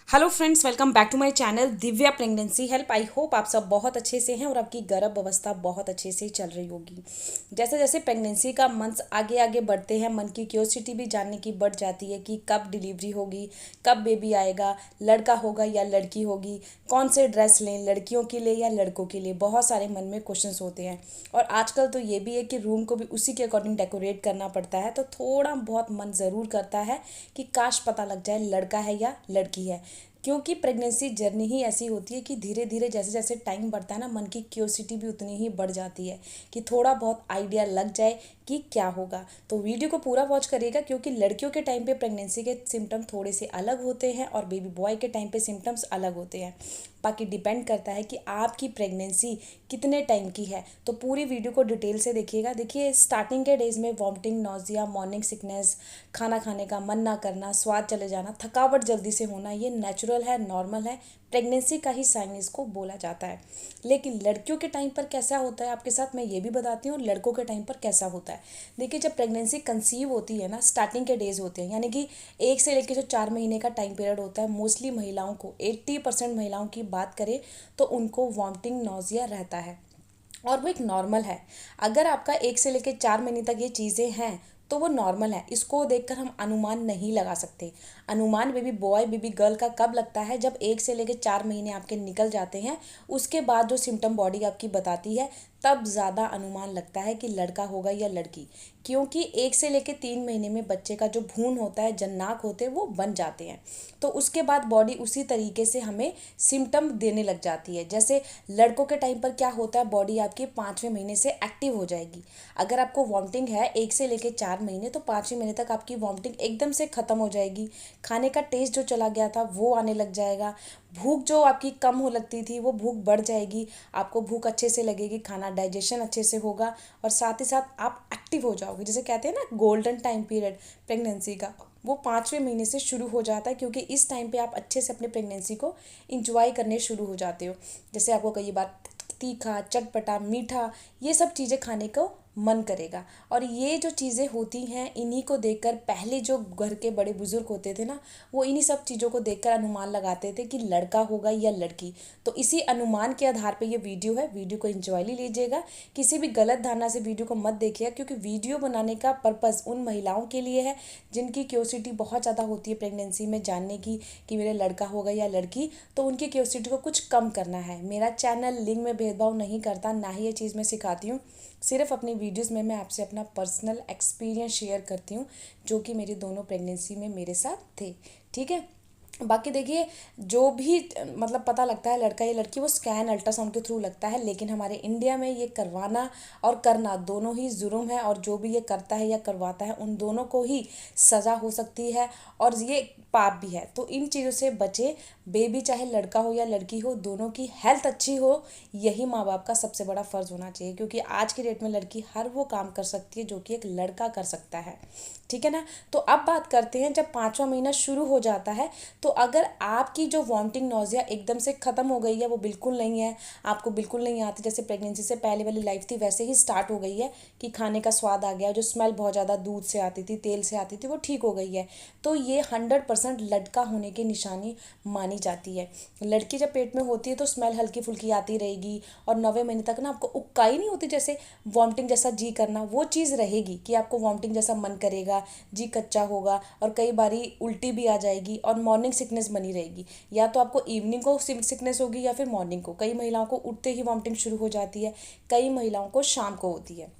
Hello friends, welcome back to my channel Divya pregnancy help. I hope आप सब बहुत अच्छे से हैं और आपकी गर्भ अवस्था बहुत अच्छे से चल रही होगी। जैसे जैसे प्रेगनेंसी का मंथ्स आगे आगे बढ़ते हैं, मन की क्यूरियोसिटी भी जानने की बढ़ जाती है कि कब डिलीवरी होगी, कब बेबी आएगा, लड़का होगा या लड़की होगी, कौन से ड्रेस लें, लड़कियों के लिए या लड़कों के लिए। बहुत सारे मन में क्वेश्चंस होते हैं और आजकल तो ये भी है कि रूम को भी उसी के अकॉर्डिंग डेकोरेट करना पड़ता है, तो थोड़ा बहुत मन ज़रूर करता है कि काश पता लग जाए लड़का है या लड़की है। क्योंकि प्रेगनेंसी जर्नी ही ऐसी होती है कि धीरे धीरे जैसे जैसे टाइम बढ़ता है ना, मन की क्यूरियोसिटी भी उतनी ही बढ़ जाती है कि थोड़ा बहुत आइडिया लग जाए कि क्या होगा। तो वीडियो को पूरा वॉच करिएगा, क्योंकि लड़कियों के टाइम पे प्रेगनेंसी के सिम्टम थोड़े से अलग होते हैं और बेबी बॉय के टाइम पे सिम्टम्स अलग होते हैं। बाकी डिपेंड करता है कि आपकी प्रेगनेंसी कितने टाइम की है। तो पूरी वीडियो को डिटेल से देखिएगा। देखिए, स्टार्टिंग के डेज में वॉमिटिंग, नोजिया, मॉर्निंग सिकनेस, खाना खाने का मन ना करना, स्वाद चले जाना, थकावट जल्दी से होना, ये नेचुरल है, नॉर्मल है, प्रेगनेंसी का ही साइन इसको बोला जाता है। लेकिन लड़कियों के टाइम पर कैसा होता है आपके साथ मैं ये भी बताती हूँ, और लड़कों के टाइम पर कैसा होता है। देखिए, जब प्रेगनेंसी कंसीव होती है ना, स्टार्टिंग के डेज होते हैं, यानी कि 1 से लेकर जो 4 महीने का टाइम पीरियड होता है, मोस्टली महिलाओं को 80% महिलाओं की बात करें तो उनको वॉमिटिंग, नोजिया रहता है और वो एक नॉर्मल है। अगर आपका 1 से लेकर 4 महीने तक ये चीज़ें हैं तो वो नॉर्मल है, इसको देखकर हम अनुमान नहीं लगा सकते। अनुमान बेबी बॉय बेबी गर्ल का कब लगता है, जब 1 से लेकर 4 महीने आपके निकल जाते हैं, उसके बाद जो सिम्टम बॉडी आपकी बताती है तब ज़्यादा अनुमान लगता है कि लड़का होगा या लड़की। क्योंकि 1 से लेकर 3 महीने में बच्चे का जो भ्रूण होता है, जन्नाक होते हैं, वो बन जाते हैं। तो उसके बाद बॉडी उसी तरीके से हमें सिम्टम देने लग जाती है। जैसे लड़कों के टाइम पर क्या होता है, बॉडी आपकी 5वें महीने से एक्टिव हो जाएगी। अगर आपको वॉमिटिंग है 1 से लेकर 4 महीने, तो 5वें महीने तक आपकी वॉमिटिंग एकदम से ख़त्म हो जाएगी। खाने का टेस्ट जो चला गया था वो आने लग जाएगा। भूख जो आपकी कम हो लगती थी वो भूख बढ़ जाएगी। आपको भूख अच्छे से लगेगी, खाना डाइजेशन अच्छे से होगा और साथ ही साथ आप एक्टिव हो जाओगे। जैसे कहते हैं ना, गोल्डन टाइम पीरियड प्रेगनेंसी का, वो 5वें महीने से शुरू हो जाता है, क्योंकि इस टाइम पे आप अच्छे से अपने प्रेगनेंसी को इंजॉय करने शुरू हो जाते हो। जैसे आपको कई बार तीखा, चटपटा, मीठा, ये सब चीज़ें खाने को मन करेगा। और ये जो चीज़ें होती हैं, इन्हीं को देखकर पहले जो घर के बड़े बुजुर्ग होते थे ना, वो इन्हीं सब चीज़ों को देखकर अनुमान लगाते थे कि लड़का होगा या लड़की। तो इसी अनुमान के आधार पे ये वीडियो है, वीडियो को एंजॉय लीजिएगा। किसी भी गलत धारणा से वीडियो को मत देखिएगा, क्योंकि वीडियो बनाने का पर्पज़ उन महिलाओं के लिए है जिनकी क्यूरियोसिटी बहुत ज़्यादा होती है प्रेगनेंसी में जानने की कि मेरा लड़का होगा या लड़की। तो उनकी क्यूरियोसिटी को कुछ कम करना है। मेरा चैनल लिंग में भेदभाव नहीं करता, ना ही ये चीज़ मैं सिखाती हूँ। सिर्फ अपनी वीडियोस में मैं आपसे अपना पर्सनल एक्सपीरियंस शेयर करती हूँ, जो कि मेरी दोनों प्रेगनेंसी में मेरे साथ थे। ठीक है। बाकी देखिए, जो भी मतलब पता लगता है लड़का या लड़की, वो स्कैन अल्ट्रासाउंड के थ्रू लगता है। लेकिन हमारे इंडिया में ये करवाना और करना दोनों ही जुर्म है, और जो भी ये करता है या करवाता है उन दोनों को ही सज़ा हो सकती है और ये पाप भी है। तो इन चीज़ों से बचे। बेबी चाहे लड़का हो या लड़की हो, दोनों की हेल्थ अच्छी हो, यही माँ बाप का सबसे बड़ा फ़र्ज़ होना चाहिए। क्योंकि आज की डेट में लड़की हर वो काम कर सकती है जो कि एक लड़का कर सकता है। ठीक है ना। तो अब बात करते हैं, जब 5वां महीना शुरू हो जाता है, तो अगर आपकी जो वॉमिटिंग, नोजिया एकदम से ख़त्म हो गई है, वो बिल्कुल नहीं है, आपको बिल्कुल नहीं आती, जैसे प्रेगनेंसी से पहले वाली लाइफ थी वैसे ही स्टार्ट हो गई है कि खाने का स्वाद आ गया, जो स्मेल बहुत ज़्यादा दूध से आती थी, तेल से आती थी, वो ठीक हो गई है, तो ये 100% लड़का होने की निशानी मानी जाती है। लड़की जब पेट में होती है तो स्मेल हल्की फुल्की आती रहेगी, और 9वें महीने तक ना आपको उक्काई नहीं होती, जैसे वॉमिटिंग जैसा जी करना, वो चीज़ रहेगी कि आपको वॉमिटिंग जैसा मन करेगा, जी कच्चा होगा, और कई बारी उल्टी भी आ जाएगी और मॉर्निंग सिकनेस बनी रहेगी। या तो आपको इवनिंग को सिकनेस होगी या फिर मॉर्निंग को। कई महिलाओं को उठते ही वॉमिटिंग शुरू हो जाती है, कई महिलाओं को शाम को होती है।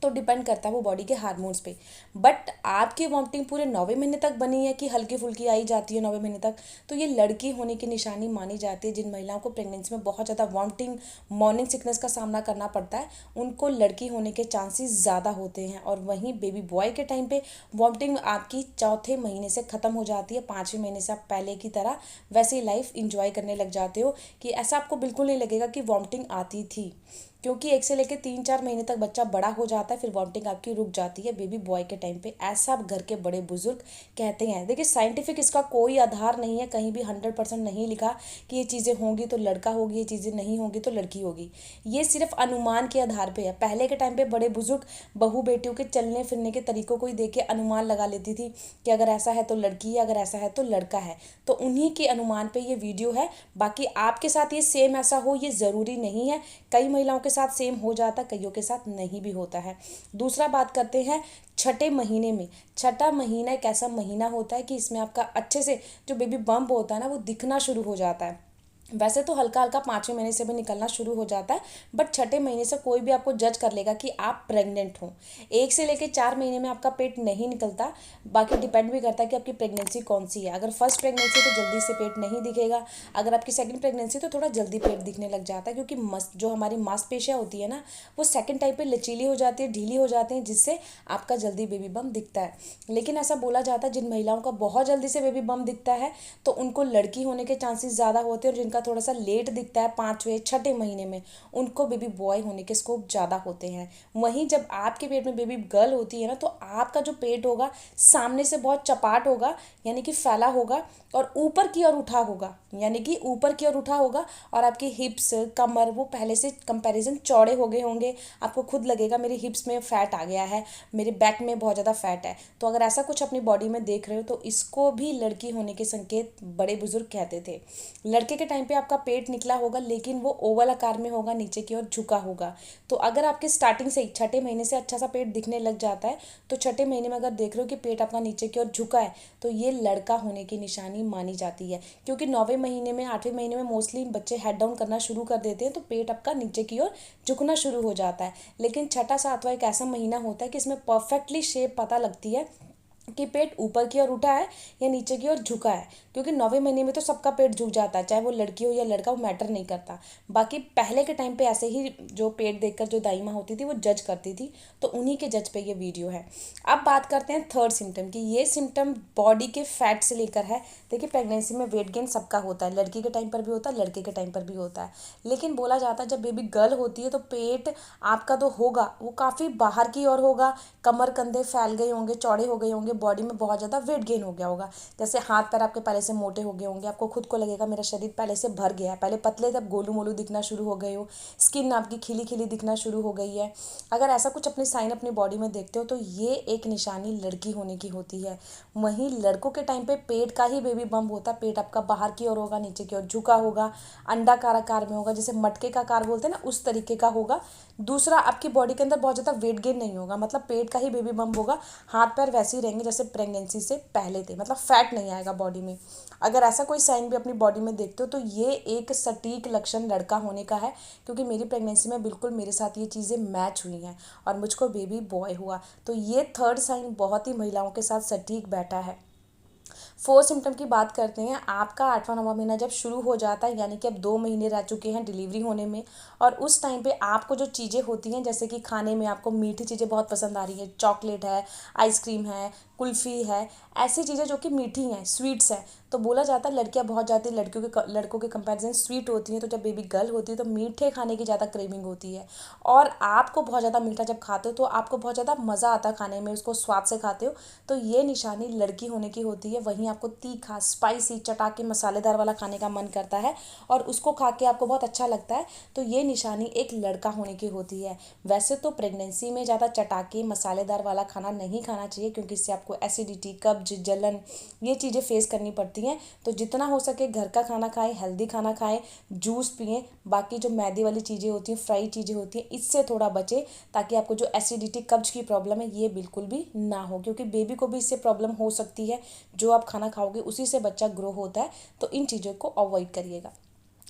तो डिपेंड करता है वो बॉडी के हार्मोन्स पे। बट आपकी वॉमिटिंग पूरे 9वें महीने तक बनी है कि हल्की फुल्की आई जाती है 9वें महीने तक, तो ये लड़की होने की निशानी मानी जाती है। जिन महिलाओं को प्रेगनेंसी में बहुत ज़्यादा वॉमिटिंग, मॉर्निंग सिकनेस का सामना करना पड़ता है, उनको लड़की होने के चांसेस ज़्यादा होते हैं। और वहीं बेबी बॉय के टाइम पे वॉमिटिंग आपकी 4थे महीने से ख़त्म हो जाती है। 5वें महीने से आप पहले की तरह वैसे ही लाइफ इंजॉय करने लग जाते हो, कि ऐसा आपको बिल्कुल नहीं लगेगा कि वॉमिटिंग आती थी। क्योंकि 1 से लेकर 3-4 महीने तक बच्चा बड़ा हो जाता है, फिर वॉमिटिंग आपकी रुक जाती है बेबी बॉय के टाइम पे, ऐसा घर के बड़े बुजुर्ग कहते हैं। देखिए साइंटिफिक इसका कोई आधार नहीं है, कहीं भी 100% नहीं लिखा कि ये चीज़ें होंगी तो लड़का होगी, ये चीज़ें नहीं होंगी तो लड़की होगी। ये सिर्फ अनुमान के आधार पे है। पहले के टाइम पे बड़े बुजुर्ग बहू बेटियों के चलने फिरने के तरीकों को ही देख के अनुमान लगा लेती थी कि अगर ऐसा है तो लड़की है, अगर ऐसा है तो लड़का है। तो उन्हीं के अनुमान पे ये वीडियो है। बाकी आपके साथ ये सेम ऐसा हो ये ज़रूरी नहीं है। कई महिलाओं के साथ सेम हो जाता, कईयों के साथ नहीं भी होता है। दूसरा बात करते हैं छठे महीने में। छठा महीना एक ऐसा महीना होता है कि इसमें आपका अच्छे से जो बेबी बम्प होता है ना वो दिखना शुरू हो जाता है। वैसे तो हल्का हल्का 5वें महीने से भी निकलना शुरू हो जाता है, बट छठे महीने से कोई भी आपको जज कर लेगा कि आप प्रेग्नेंट हो। 1 से लेकर 4 महीने में आपका पेट नहीं निकलता। बाकी डिपेंड भी करता है कि आपकी प्रेगनेंसी कौन सी है। अगर फर्स्ट प्रेगनेंसी तो जल्दी से पेट नहीं दिखेगा, अगर आपकी सेकंड प्रेगनेंसी तो थोड़ा जल्दी पेट दिखने लग जाता है, क्योंकि जो हमारी मांसपेशियाँ होती है ना वो सेकंड टाइम पे लचीली हो जाती है, ढीली हो जाती हैं, जिससे आपका जल्दी बेबी बम दिखता है। लेकिन ऐसा बोला जाता है जिन महिलाओं का बहुत जल्दी से बेबी बम दिखता है तो उनको लड़की होने के चांसेस ज़्यादा होते हैं, और जिनका थोड़ा सा लेट दिखता है 5वें 6ठे महीने में उनको बेबी बॉय होने के स्कोप ज़्यादा होते हैं। वहीं जब आपके पेट में बेबी गर्ल होती है ना तो आपका जो पेट होगा सामने से बहुत चपाट होगा, यानी कि फैला होगा, और ऊपर की ओर उठा होगा, यानी कि ऊपर की ओर उठा होगा, और आपकी हिप्स कमर वो पहले से कंपैरिजन चौड़े हो गए होंगे। आपको खुद लगेगा मेरी हिप्स में फैट आ गया है, मेरे बैक में बहुत ज़्यादा फैट है। तो अगर ऐसा कुछ अपनी बॉडी में देख रहे हो तो इसको भी लड़की होने के संकेत बड़े बुजुर्ग कहते थे। लड़के के टाइम पे आपका पेट निकला होगा लेकिन वो ओवल आकार में होगा, नीचे की ओर झुका होगा। तो अगर आपके स्टार्टिंग से ही छठे महीने से अच्छा सा पेट दिखने लग जाता है तो छठे महीने में अगर देख रहे हो कि पेट आपका नीचे की ओर झुका है तो ये लड़का होने की निशानी मानी जाती है। क्योंकि 9वें महीने में 8वें महीने में मोस्टली बच्चे हेड डाउन करना शुरू कर देते हैं तो पेट आपका नीचे की ओर झुकना शुरू हो जाता है। लेकिन छठा सातवां एक ऐसा महीना होता है कि इसमें परफेक्टली शेप पता लगती है कि पेट ऊपर की ओर उठा है या नीचे की ओर झुका है। क्योंकि 9वें महीने में तो सबका पेट झुक जाता है, चाहे वो लड़की हो या लड़का, वो मैटर नहीं करता। बाकी पहले के टाइम पे ऐसे ही जो पेट देखकर जो दाई माँ होती थी वो जज करती थी, तो उन्हीं के जज पे ये वीडियो है। अब बात करते हैं थर्ड सिम्टम की। ये सिम्टम बॉडी के फैट से लेकर है। देखिए प्रेगनेंसी में वेट गेन सबका होता है, लड़की के टाइम पर भी होता है, लड़के के टाइम पर भी होता है। लेकिन बोला जाता है जब बेबी गर्ल होती है तो पेट आपका तो होगा वो काफ़ी बाहर की ओर होगा, कमर कंधे फैल गए होंगे, चौड़े हो गए होंगे, बॉडी में बहुत ज़्यादा वेट गेन हो गया होगा। जैसे हाथ पैर आपके पहले से मोटे हो गए होंगे, आपको खुद को लगेगा मेरा शरीर पहले से भर गया है। पहले पतले तब गोलू मोलू दिखना शुरू हो गए हो, स्किन आपकी खिली खिली दिखना शुरू हो गई है। अगर ऐसा कुछ अपने साइन अपनी बॉडी में देखते हो तो ये एक निशानी लड़की होने की होती है। वहीं लड़कों के टाइम पे पेट का ही बेबी बम्प होता है। पेट आपका बाहर की ओर होगा, नीचे की ओर झुका होगा, अंडाकार आकार में होगा, जैसे मटके का आकार बोलते हैं ना उस तरीके का होगा। दूसरा, आपकी बॉडी के अंदर बहुत ज़्यादा वेट गेन नहीं होगा, मतलब पेट का ही बेबी बम्प होगा। हाथ पैर वैसे ही रहेंगे जैसे प्रेगनेंसी से पहले थे, मतलब फैट नहीं आएगा बॉडी में। अगर ऐसा कोई साइन भी अपनी बॉडी में देखते हो तो ये एक सटीक लक्षण लड़का होने का है, क्योंकि मेरी प्रेगनेंसी में बिल्कुल मेरे साथ ये चीज़ें मैच हुई हैं और मुझको बेबी बॉय हुआ। तो ये थर्ड साइन बहुत ही महिलाओं के साथ सटीक बैठा है। फोर्थ सिम्टम की बात करते हैं। आपका 8वां 9वां महीना जब शुरू हो जाता है, यानी कि अब 2 महीने रह चुके हैं डिलीवरी होने में, और उस टाइम पे आपको जो चीज़ें होती हैं, जैसे कि खाने में आपको मीठी चीज़ें बहुत पसंद आ रही है, चॉकलेट है, आइसक्रीम है, कुल्फ़ी है, ऐसी चीज़ें जो कि मीठी हैं, स्वीट्स हैं। तो बोला जाता है लड़कियां बहुत ज़्यादा लड़कों के कंपैरिजन स्वीट होती हैं, तो जब बेबी गर्ल होती है तो मीठे खाने की ज़्यादा क्रेविंग होती है। और आपको बहुत ज़्यादा मीठा जब खाते हो तो आपको बहुत ज़्यादा मज़ा आता है खाने में, उसको स्वाद से खाते हो, तो ये निशानी लड़की होने की होती है। वहीं आपको तीखा, स्पाइसी, चटाके, मसालेदार वाला खाने का मन करता है और उसको खा के आपको बहुत अच्छा लगता है, तो ये निशानी एक लड़का होने की होती है। वैसे तो प्रेगनेंसी में ज़्यादा चटाके, मसालेदार वाला खाना नहीं खाना चाहिए, क्योंकि इससे आपको एसिडिटी, कब्ज, जलन, ये चीज़ें फेस करनी पड़ती हैं। तो जितना हो सके घर का खाना खाएं, हेल्दी खाना खाएं, जूस पिएं। बाकी जो मैदे वाली चीज़ें होती हैं, फ्राई चीज़ें होती हैं, इससे थोड़ा बचें, ताकि आपको जो एसिडिटी, कब्ज की प्रॉब्लम है ये बिल्कुल भी ना हो, क्योंकि बेबी को भी इससे प्रॉब्लम हो सकती है। जो आप खाना खाओगे उसी से बच्चा ग्रो होता है, तो इन चीज़ों को अवॉइड करिएगा।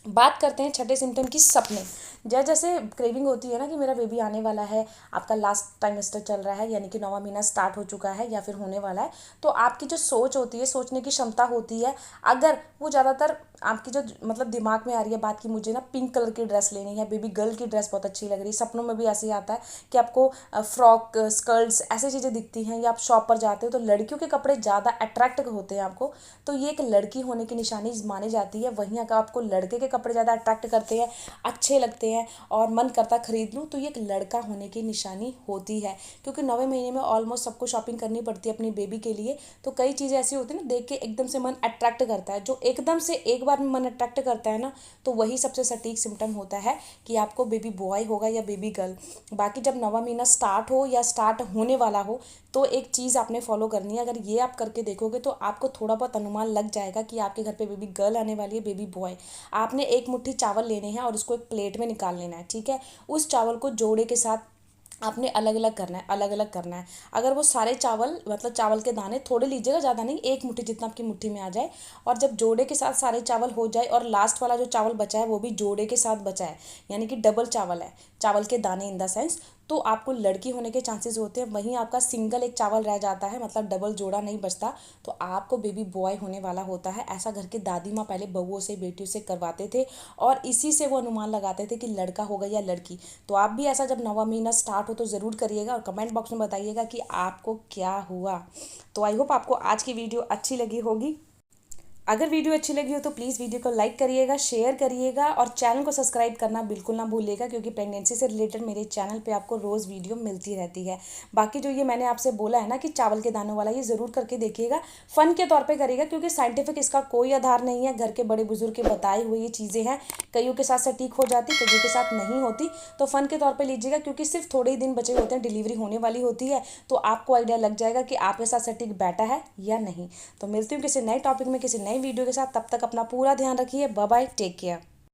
बात करते हैं छठे सिम्टम की, सपने। जैसे जैसे क्रेविंग होती है ना कि मेरा बेबी आने वाला है, आपका लास्ट टाइमेस्टर चल रहा है, यानी कि 9वां महीना स्टार्ट हो चुका है या फिर होने वाला है, तो आपकी जो सोच होती है, सोचने की क्षमता होती है, अगर वो ज़्यादातर आपकी जो मतलब दिमाग में आ रही है बात कि मुझे ना पिंक कलर की ड्रेस लेनी है, बेबी गर्ल की ड्रेस बहुत अच्छी लग रही है, सपनों में भी ऐसे ही आता है कि आपको फ्रॉक, स्कर्ट्स, ऐसी चीज़ें दिखती हैं, या आप शॉप पर जाते हो तो लड़कियों के कपड़े ज़्यादा अट्रैक्ट होते हैं आपको, तो ये एक लड़की होने की निशानी मानी जाती है। वहीं अगर आपको लड़के के कपड़े ज़्यादा अट्रैक्ट करते हैं, अच्छे लगते हैं और मन करता खरीद लूँ, तो ये एक लड़का होने की निशानी होती है। क्योंकि 9वें महीने में ऑलमोस्ट सबको शॉपिंग करनी पड़ती है अपनी बेबी के लिए, तो कई चीज़ें ऐसी होती है ना, देख के एकदम से मन अट्रैक्ट करता है। जो एकदम से एक बार में मन अट्रैक्ट करता है ना, तो वही सबसे सटीक सिम्टम होता है कि आपको बेबी बॉय होगा या बेबी गर्ल। बाकी जब 9वां महीना स्टार्ट हो या स्टार्ट होने वाला हो, तो एक चीज़ आपने फॉलो करनी है। अगर ये आप करके देखोगे तो आपको थोड़ा बहुत अनुमान लग जाएगा कि आपके घर पे बेबी गर्ल आने वाली है, बेबी बॉय। आपने एक मुट्ठी चावल लेने हैं और उसको एक प्लेट में निकाल लेना है, ठीक है। उस चावल को जोड़े के साथ आपने अलग अलग करना है, अलग अलग करना है। अगर वो सारे चावल, मतलब चावल के दाने थोड़े लीजिएगा, ज़्यादा नहीं, एक मुट्ठी जितना आपकी मुट्ठी में आ जाए। और जब जोड़े के साथ सारे चावल हो जाए और लास्ट वाला जो चावल बचा है वो भी जोड़े के साथ बचा है, यानी कि डबल चावल है, चावल के दाने इन द सेंस, तो आपको लड़की होने के चांसेस होते हैं। वहीं आपका सिंगल एक चावल रह जाता है, मतलब डबल जोड़ा नहीं बचता, तो आपको बेबी बॉय होने वाला होता है। ऐसा घर के दादी माँ पहले बहूओं से, बेटियों से करवाते थे और इसी से वो अनुमान लगाते थे कि लड़का होगा या लड़की। तो आप भी ऐसा जब 9वां महीना स्टार्ट हो तो ज़रूर करिएगा और कमेंट बॉक्स में बताइएगा कि आपको क्या हुआ। तो आई होप आपको आज की वीडियो अच्छी लगी होगी। अगर वीडियो अच्छी लगी हो तो प्लीज़ वीडियो को लाइक करिएगा, शेयर करिएगा और चैनल को सब्सक्राइब करना बिल्कुल ना भूलिएगा, क्योंकि प्रेगनेंसी से रिलेटेड मेरे चैनल पे आपको रोज़ वीडियो मिलती रहती है। बाकी जो ये मैंने आपसे बोला है ना कि चावल के दानों वाला, ये ज़रूर करके देखिएगा, फ़न के तौर पे करिएगा, क्योंकि साइंटिफिक इसका कोई आधार नहीं है। घर के बड़े बुजुर्ग के बताए हुए ये चीज़ें हैं, कईयों के साथ सटीक हो जाती, कईयों के साथ नहीं होती। तो फ़न के तौर पर लीजिएगा, क्योंकि सिर्फ थोड़े ही दिन बचे होते हैं, डिलीवरी होने वाली होती है, तो आपको आइडिया लग जाएगा कि आपके साथ सटीक बैठा है या नहीं। तो मिलती हूँ किसी नए टॉपिक में, किसी नई वीडियो के साथ। तब तक अपना पूरा ध्यान रखिए। Bye bye, take care.